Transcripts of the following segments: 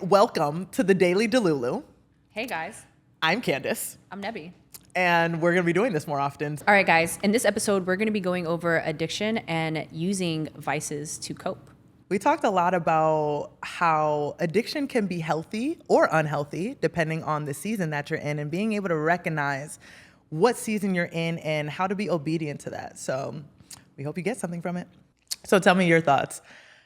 welcome to the Daily Delulu. Hey guys, I'm Candice, I'm Nebi. and we're going to be doing this more often. All right guys, in this episode, we're going to be going over addiction and using vices to cope. We talked a lot about how addiction can be healthy or unhealthy, depending on the season that you're in, and being able to recognize what season you're in and how to be obedient to that. So we hope you get something from it. So tell me your thoughts.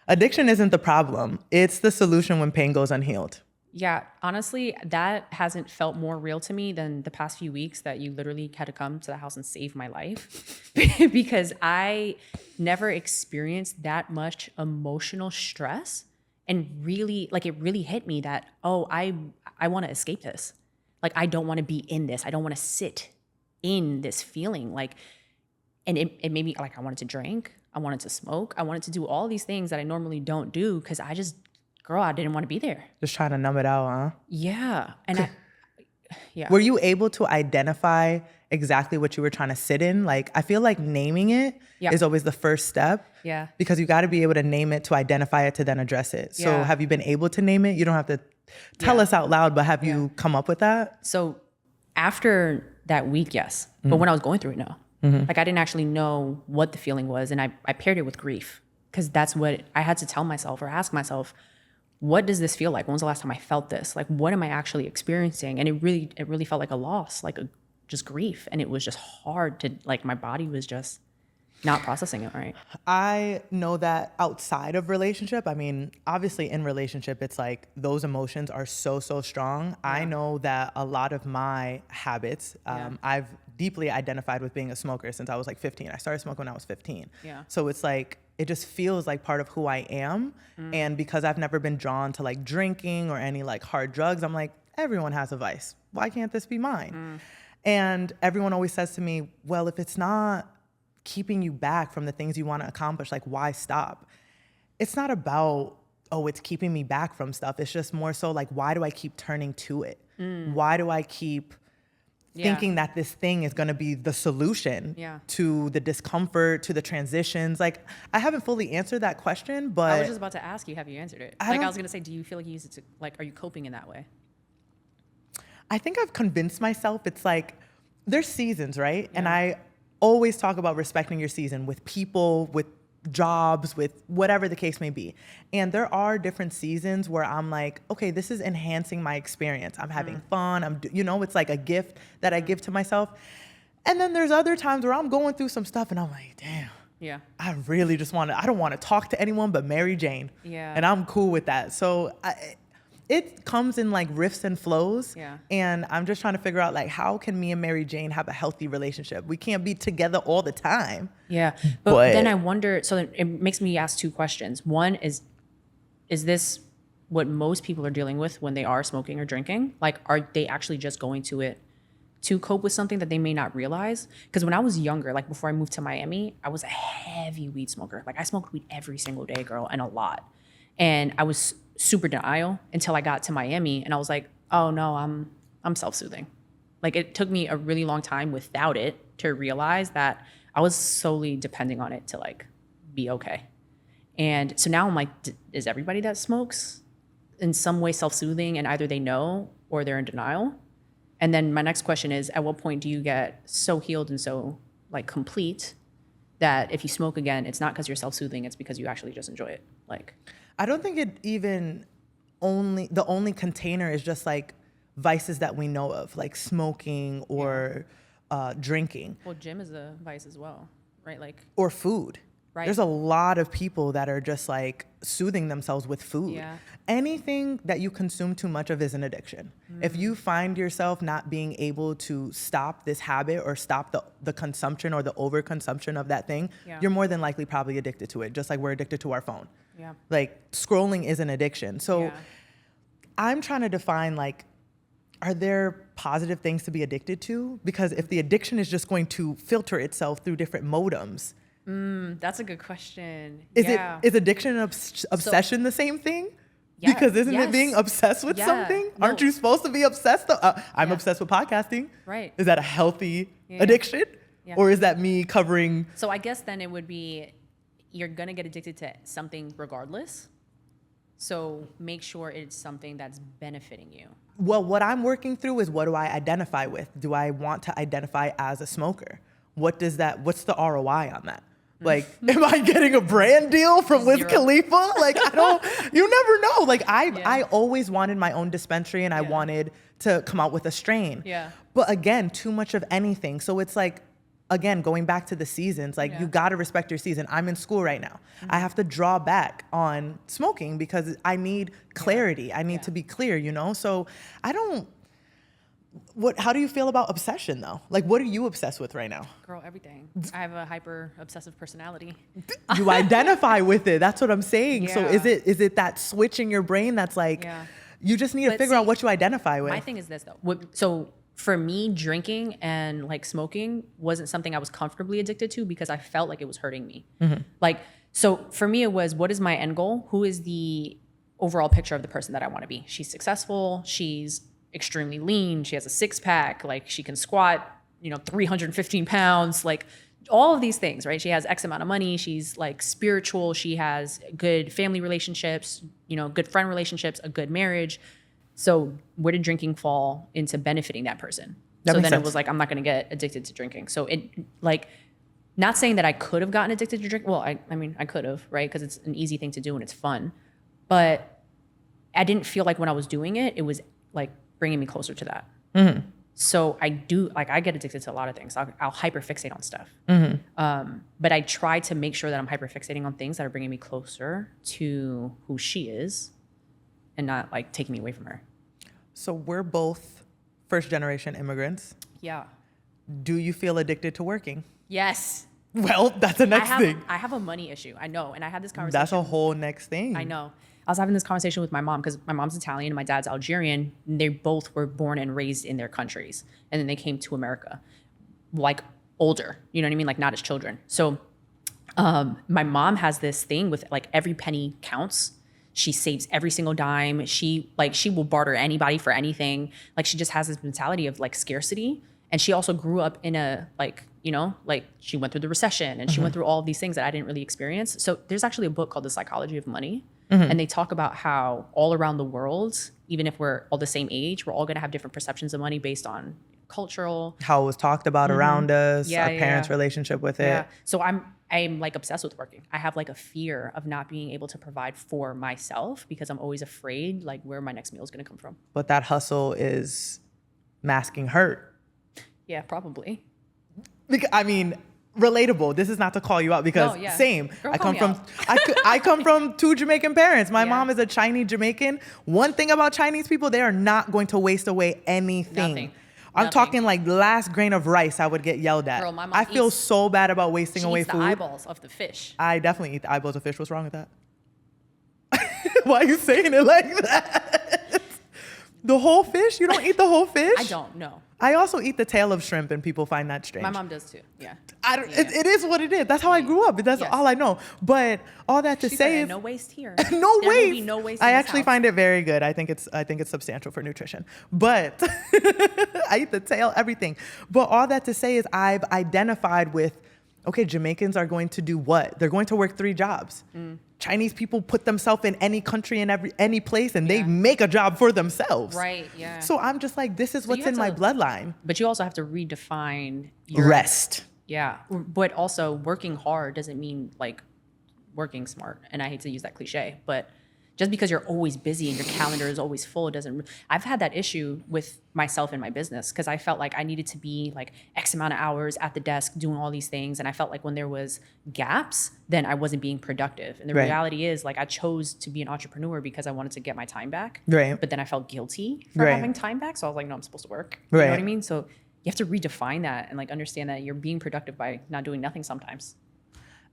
Addiction isn't the problem. It's the solution when pain goes unhealed. Yeah, honestly, that hasn't felt more real to me than the past few weeks that you literally had to come to the house and save my life because I never experienced that much emotional stress. And really, like, it really hit me that, I want to escape this. Like, I don't want to be in this. I don't want to sit in this feeling. Like, and it made me, like, I wanted to drink. I wanted to smoke. I wanted to do all these things that I normally don't do because I didn't want to be there. Just trying to numb it out, huh? Yeah. And yeah. Were you able to identify exactly what you were trying to sit in? Like, I feel like naming it is always the first step. Yeah. Because you got to be able to name it to identify it to then address it. So have you been able to name it? You don't have to tell us out loud, but have you come up with that? So after that week, yes. But when I was going through it, no. Like, I didn't actually know what the feeling was. And I paired it with grief because that's what I had to tell myself or ask myself. What does this feel like? When was the last time I felt this? Like, what am I actually experiencing? And it really felt like a loss, like just grief. And it was just hard to, like, my body was just not processing it right. I know that outside of relationship, I mean, obviously in relationship, it's like those emotions are so strong. Yeah. I know that a lot of my habits, I've deeply identified with being a smoker since I was like 15. I started smoking when I was 15. Yeah. So it's like, it just feels like part of who I am. And because I've never been drawn to like drinking or any like hard drugs, I'm like, everyone has a vice. Why can't this be mine? And everyone always says to me, well, if it's not keeping you back from the things you want to accomplish, like, why stop? It's not about, it's keeping me back from stuff. It's just more so like, why do I keep turning to it? Why do I keep thinking that this thing is going to be the solution to the discomfort, to the transitions? Like, I haven't fully answered that question, but I was just about to ask you, have you answered it? I was going to say, do you feel like you use it to, like, are you coping in that way? I think I've convinced myself. It's like, there's seasons, right? Yeah. And I always talk about respecting your season with people, with jobs, with whatever the case may be. And there are different seasons where I'm like, okay, this is enhancing my experience. I'm having fun. It's like a gift that I give to myself. And then there's other times where I'm going through some stuff and I'm like, damn. Yeah. I really just I don't want to talk to anyone but Mary Jane. Yeah. And I'm cool with that. So it comes in like rifts and flows. Yeah. And I'm just trying to figure out, like, how can me and Mary Jane have a healthy relationship? We can't be together all the time. Yeah. But then I wonder, so it makes me ask two questions. One is this what most people are dealing with when they are smoking or drinking? Like, are they actually just going to it to cope with something that they may not realize? Because when I was younger, like before I moved to Miami, I was a heavy weed smoker. Like, I smoked weed every single day, girl, and a lot. And I was super denial until I got to Miami, and I was like, oh no, I'm self-soothing. Like, it took me a really long time without it to realize that I was solely depending on it to, like, be okay. And so now I'm like, is everybody that smokes in some way self-soothing, and either they know or they're in denial? And then my next question is, at what point do you get so healed and so, like, complete that if you smoke again, it's not because you're self-soothing, it's because you actually just enjoy it? Like, I don't think it even the only container is just like vices that we know of, like smoking or drinking. Well, gym is a vice as well, right? Like, or food. Right. There's a lot of people that are just like soothing themselves with food. Yeah. Anything that you consume too much of is an addiction. If you find yourself not being able to stop this habit or stop the consumption or the overconsumption of that thing, you're more than likely probably addicted to it, just like we're addicted to our phone. Yeah. Like, scrolling is an addiction. So I'm trying to define, like, are there positive things to be addicted to? Because if the addiction is just going to filter itself through different modems, that's a good question. Is addiction and obsession the same thing? Yeah, because isn't it being obsessed with something? No. Aren't you supposed to be obsessed? I'm obsessed with podcasting. Right. Is that a healthy addiction? Yeah. Or is that me covering? So I guess then it would be, you're going to get addicted to something regardless. So make sure it's something that's benefiting you. Well, what I'm working through is, what do I identify with? Do I want to identify as a smoker? What's the ROI on that? Like, am I getting a brand deal from Wiz Khalifa? Like, you never know. Like, I always wanted my own dispensary, and I wanted to come out with a strain. Yeah. But again, too much of anything. So it's like, again, going back to the seasons, like you got to respect your season. I'm in school right now. I have to draw back on smoking because I need clarity. I need to be clear, you know? So how do you feel about obsession though? Like, what are you obsessed with right now? Girl, everything. I have a hyper obsessive personality. You identify with it. That's what I'm saying. Yeah. So is it that switch in your brain that's like, you just need to figure out what you identify with? My thing is this though. So for me, drinking and like smoking wasn't something I was comfortably addicted to because I felt like it was hurting me. Like, so for me, it was, what is my end goal? Who is the overall picture of the person that I want to be? She's successful. She's extremely lean. She has a 6-pack. Like, she can squat, 315 pounds, like all of these things, right? She has X amount of money. She's like spiritual. She has good family relationships, good friend relationships, a good marriage. So where did drinking fall into benefiting that person? So then it was like, I'm not going to get addicted to drinking. So it, like, not saying that I could have gotten addicted to drink. Well, I mean, I could have, right? Because it's an easy thing to do and it's fun. But I didn't feel like when I was doing it, it was like bringing me closer to that. So I get addicted to a lot of things. I'll hyperfixate on stuff. But I try to make sure that I'm hyperfixating on things that are bringing me closer to who she is and not like taking me away from her. So we're both first generation immigrants. Yeah. Do you feel addicted to working? Yes. Well, that's the next thing. I have a money issue. I know. And I had this conversation. That's a whole next thing. I know. I was having this conversation with my mom because my mom's Italian and my dad's Algerian. And they both were born and raised in their countries. And then they came to America, like older, you know what I mean? Like not as children. So my mom has this thing with like every penny counts. She saves every single dime. She will barter anybody for anything. Like she just has this mentality of like scarcity. And she also grew up in a she went through the recession and she went through all of these things that I didn't really experience. So there's actually a book called The Psychology of Money. And they talk about how all around the world, even if we're all the same age, we're all going to have different perceptions of money based on cultural. How it was talked about around us, our parents' relationship with it. Yeah. So I'm like obsessed with working. I have like a fear of not being able to provide for myself because I'm always afraid like where my next meal is going to come from. But that hustle is masking hurt. Yeah, probably. Because, I mean, relatable. This is not to call you out because same. Girl, I come from two Jamaican parents. My mom is a Chinese Jamaican. One thing about Chinese people, they are not going to waste away anything. Nothing. I'm talking like the last grain of rice I would get yelled at. Girl, my mom I feel so bad about wasting away food. She eats the eyeballs of the fish. I definitely eat the eyeballs of fish. What's wrong with that? Why are you saying it like that? The whole fish? You don't eat the whole fish? I don't, no. I also eat the tail of shrimp, and people find that strange. My mom does too. Yeah. It is what it is. That's how I grew up. That's all I know. But all that to say is no waste here. No there waste. Will be no waste. I actually find it very good. I think it's substantial for nutrition. But I eat the tail, everything. But all that to say is I've identified with, okay, Jamaicans are going to do what? They're going to work 3 jobs. Chinese people put themselves in any country and any place and they make a job for themselves. Right, yeah. So I'm just like, this is what's in my bloodline. But you also have to redefine your rest. Yeah. But also working hard doesn't mean like working smart. And I hate to use that cliche, but just because you're always busy and your calendar is always full, I've had that issue with myself in my business because I felt like I needed to be like X amount of hours at the desk doing all these things. And I felt like when there was gaps, then I wasn't being productive. And the reality is like I chose to be an entrepreneur because I wanted to get my time back. Right. But then I felt guilty for having time back. So I was like, no, I'm supposed to work. You know what I mean? So you have to redefine that and like understand that you're being productive by not doing nothing sometimes.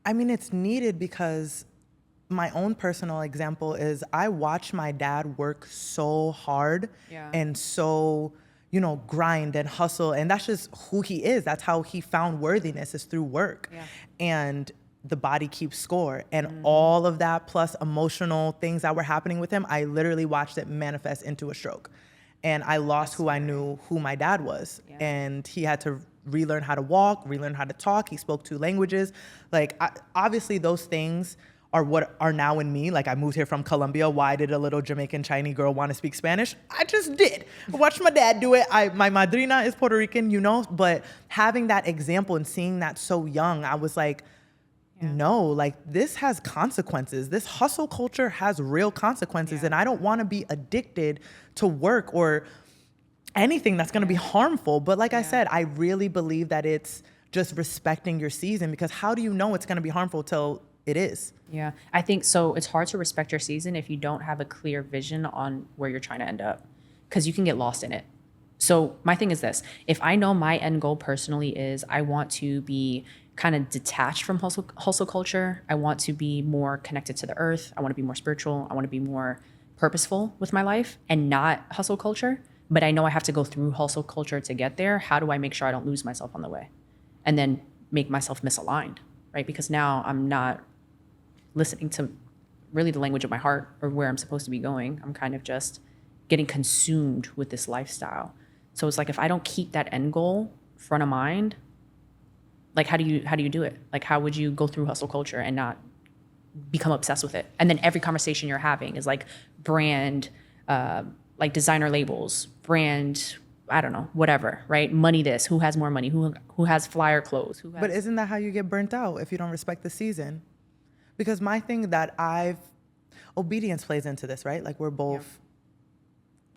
I mean, it's needed because my own personal example is I watched my dad work so hard and so, grind and hustle. And that's just who he is. That's how he found worthiness, is through work. Yeah. And the body keeps score. And all of that plus emotional things that were happening with him, I literally watched it manifest into a stroke. And I lost who I knew who my dad was. Yeah. And he had to relearn how to walk, relearn how to talk. He spoke 2 languages. Like, obviously those things are what are now in me. Like I moved here from Colombia. Why did a little Jamaican Chinese girl want to speak Spanish? I just did. I watched my dad do it. My madrina is Puerto Rican, you know, but having that example and seeing that so young, I was like, no, like this has consequences. This hustle culture has real consequences. And I don't want to be addicted to work or anything that's going to be harmful. But like I said, I really believe that it's just respecting your season, because how do you know it's going to be harmful till it is? Yeah, I think so. It's hard to respect your season if you don't have a clear vision on where you're trying to end up, because you can get lost in it. So my thing is this: if I know my end goal personally is I want to be kind of detached from hustle culture, I want to be more connected to the earth, I want to be more spiritual, I want to be more purposeful with my life and not hustle culture, but I know I have to go through hustle culture to get there. How do I make sure I don't lose myself on the way and then make myself misaligned, right? Because now I'm not listening to really the language of my heart or where I'm supposed to be going. I'm kind of just getting consumed with this lifestyle. So it's like, if I don't keep that end goal front of mind, like how do you do it? Like how would you go through hustle culture and not become obsessed with it? And then every conversation you're having is like brand, like designer labels, brand, I don't know, whatever, right? Money this, who has more money, who has flyer clothes, who has... But isn't that how you get burnt out if you don't respect the season? Because my thing that obedience plays into this, right? Like we're both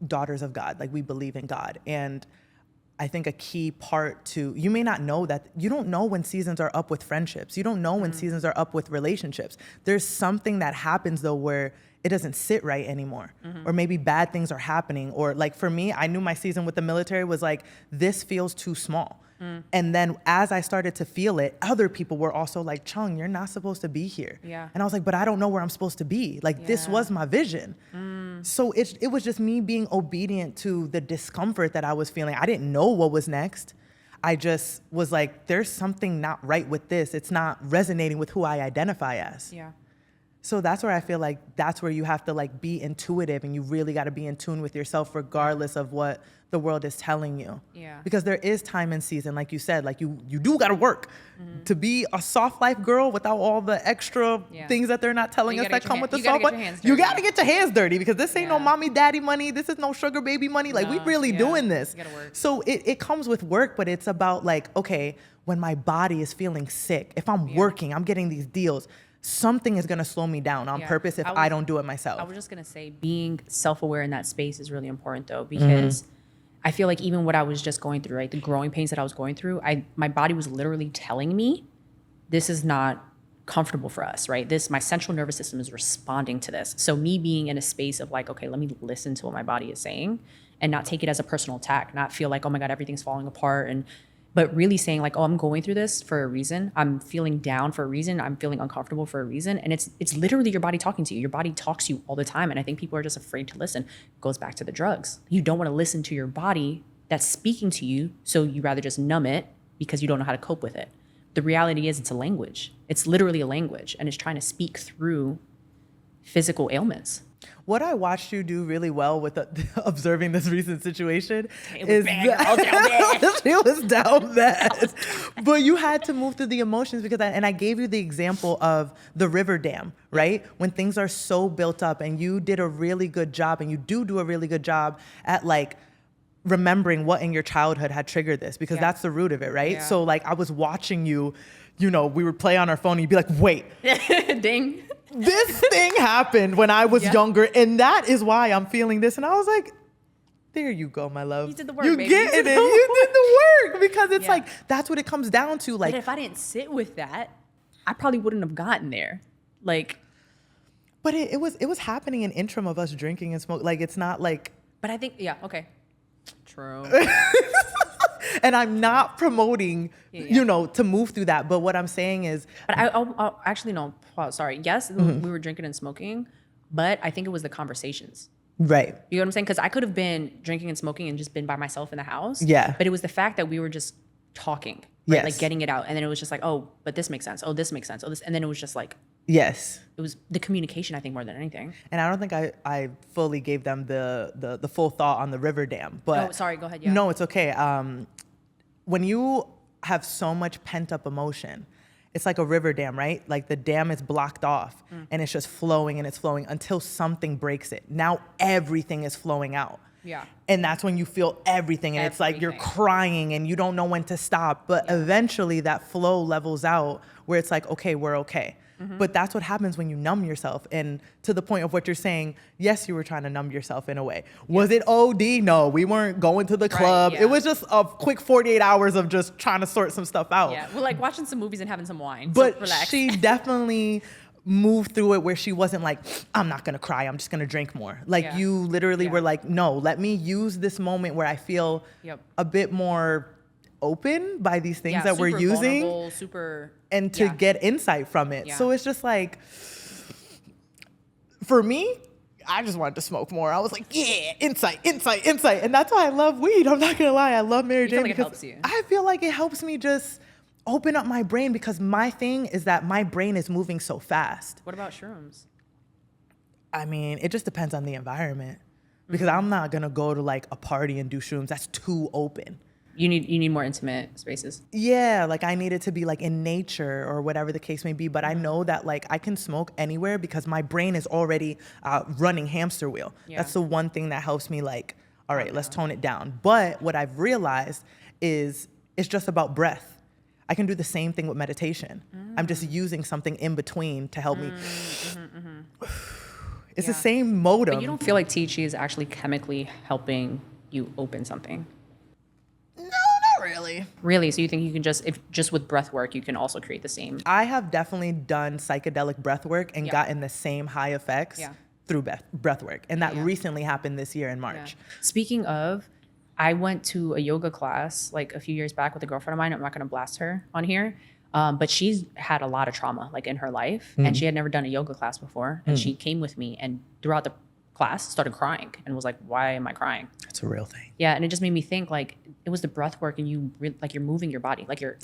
daughters of God, like we believe in God. And I think a key part to, you may not know that, you don't know when seasons are up with friendships. You don't know when seasons are up with relationships. There's something that happens though where it doesn't sit right anymore. Or maybe bad things are happening. Or like for me, I knew my season with the military was like, this feels too small. And then as I started to feel it, other people were also like, Chung, you're not supposed to be here. Yeah. And I was like, but I don't know where I'm supposed to be. Like this was my vision. So it was just me being obedient to the discomfort that I was feeling. I didn't know what was next. I just was like, there's something not right with this. It's not resonating with who I identify as. Yeah. So that's where I feel like that's where you have to like be intuitive, and you really got to be in tune with yourself regardless of what the world is telling you. Yeah. Because there is time and season, like you said, like you do got to work to be a soft life girl without all the extra things that they're not telling us that come with the soft life. You got to get your hands dirty, because this ain't no mommy daddy money. This is no sugar baby money. Like we really doing this. You gotta work. So it comes with work, but it's about like, okay, when my body is feeling sick, if I'm working, I'm getting these deals, something is going to slow me down on purpose if I don't do it myself. I was just going to say, being self-aware in that space is really important though, because I feel like even what I was just going through, right, the growing pains that I was going through, my body was literally telling me, this is not comfortable for us, right? My central nervous system is responding to this. So me being in a space of like, okay, let me listen to what my body is saying and not take it as a personal attack, not feel like, oh my God, everything's falling apart, but really saying like, oh, I'm going through this for a reason. I'm feeling down for a reason. I'm feeling uncomfortable for a reason. And it's literally your body talking to you. Your body talks to you all the time. And I think people are just afraid to listen. It goes back to the drugs. You don't want to listen to your body that's speaking to you. So you rather just numb it because you don't know how to cope with it. The reality is it's a language. It's literally a language, and it's trying to speak through physical ailments. What I watched you do really well with observing this recent situation it was down bad. But you had to move through the emotions because I gave you the example of the river dam, right? When things are so built up, and you did a really good job, and you do a really good job at like remembering what in your childhood had triggered this, because that's the root of it, right? So like I was watching you, we would play on our phone and you'd be like, wait. Ding. This thing happened when I was younger, and that is why I'm feeling this. And I was like, there you go, my love. You did the work, you baby. Getting it. You did the work, because it's like, that's what it comes down to. Like, but if I didn't sit with that, I probably wouldn't have gotten there. Like, but it was happening in interim of us drinking and smoke. Like, it's not like. But I think, okay. True. And I'm not promoting, to move through that. But what I'm saying is. But I'll actually, no, sorry. Yes, we were drinking and smoking, but I think it was the conversations. Right. You know what I'm saying? Because I could have been drinking and smoking and just been by myself in the house. Yeah. But it was the fact that we were just talking, right? Like getting it out. And then it was just like, oh, but this makes sense. Oh, this makes sense. Oh, this. And then it was just like. Yes. It was the communication, I think, more than anything. And I don't think I fully gave them the full thought on the river dam. But oh, sorry. Go ahead. Yeah. No, it's okay. When you have so much pent up emotion, it's like a river dam, right? Like the dam is blocked off and it's just flowing and it's flowing until something breaks it. Now everything is flowing out. Yeah. And that's when you feel everything. And it's like you're crying and you don't know when to stop. But eventually that flow levels out where it's like, okay, we're okay. But that's what happens when you numb yourself. And to the point of what you're saying, yes, you were trying to numb yourself in a way. Was it OD? No, we weren't going to the club. It was just a quick 48 hours of just trying to sort some stuff out. Yeah, we're like watching some movies and having some wine. But so relax. she definitely moved through it where she wasn't like, I'm not gonna cry, I'm just gonna drink more. Like you literally were like, no, let me use this moment where I feel a bit more open by these things that we're using and to get insight from it. So it's just like, for me, I just wanted to smoke more. I was like, yeah, insight. And that's why I love weed. I'm not gonna lie, I love Mary Jane because it helps you. I feel like it helps me just open up my brain, because my thing is that my brain is moving so fast. What about shrooms? I mean, it just depends on the environment, because I'm not gonna go to like a party and do shrooms. That's too open. You need more intimate spaces. Yeah, like I need it to be like in nature or whatever the case may be. But I know that like I can smoke anywhere because my brain is already running hamster wheel. That's the one thing that helps me like, all right, let's tone it down. But what I've realized is it's just about breath. I can do the same thing with meditation. I'm just using something in between to help me. It's the same modem. But you don't feel like THC is actually chemically helping you open something? No, not really. Really? So you think you can just with breath work, you can also create the same? I have definitely done psychedelic breath work and gotten the same high effects through breath work. And that recently happened this year in March. Speaking of, I went to a yoga class like a few years back with a girlfriend of mine. I'm not going to blast her on here. But she's had a lot of trauma like in her life, and she had never done a yoga class before. And she came with me, and throughout the class started crying and was like, why am I crying? It's a real thing. Yeah. And it just made me think like it was the breath work, and you're moving your body, like your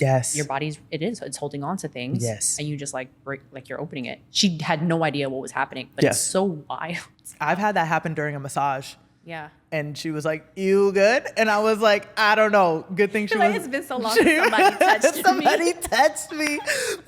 body's, it's holding on to things. Yes. And you just like break, like you're opening it. She had no idea what was happening, but it's so wild. I've had that happen during a massage. Yeah. And she was like, you good? And I was like, I don't know. Good thing she was. It's been so long since somebody touched me. Somebody touched me.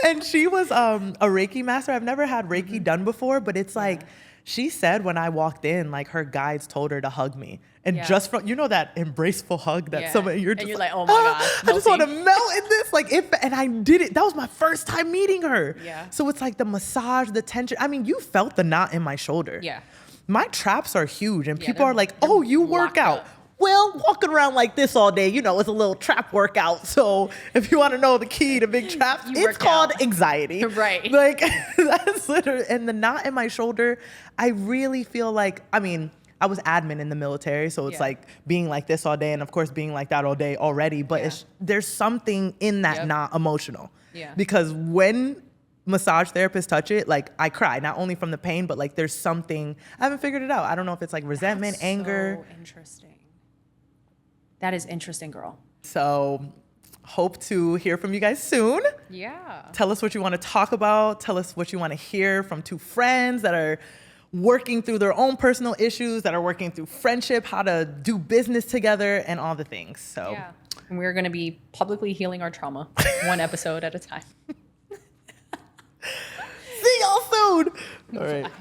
And she was a Reiki master. I've never had Reiki done before, but it's like, she said when I walked in, like her guides told her to hug me. And just from, you know, that embraceful hug that somebody, you're just like, oh my God, I just want to melt in this. Like and I did it. That was my first time meeting her. Yeah. So it's like the massage, the tension. I mean, you felt the knot in my shoulder. Yeah. My traps are huge, and people are like, oh, you work out. Well, walking around like this all day, you know, it's a little trap workout. So if you want to know the key to big traps, it's called anxiety. Right. Like, that's literally, and the knot in my shoulder, I really feel like, I mean, I was admin in the military, so it's like being like this all day, and of course being like that all day already, but there's something in that knot emotional. Yeah. Because when massage therapists touch it, like I cry, not only from the pain, but like there's something, I haven't figured it out. I don't know if it's like resentment, anger. So interesting. That is interesting, girl. So hope to hear from you guys soon. Yeah. Tell us what you want to talk about. Tell us what you want to hear from two friends that are working through their own personal issues, that are working through friendship, how to do business together, and all the things. So and we're going to be publicly healing our trauma one episode at a time. See y'all soon. All right.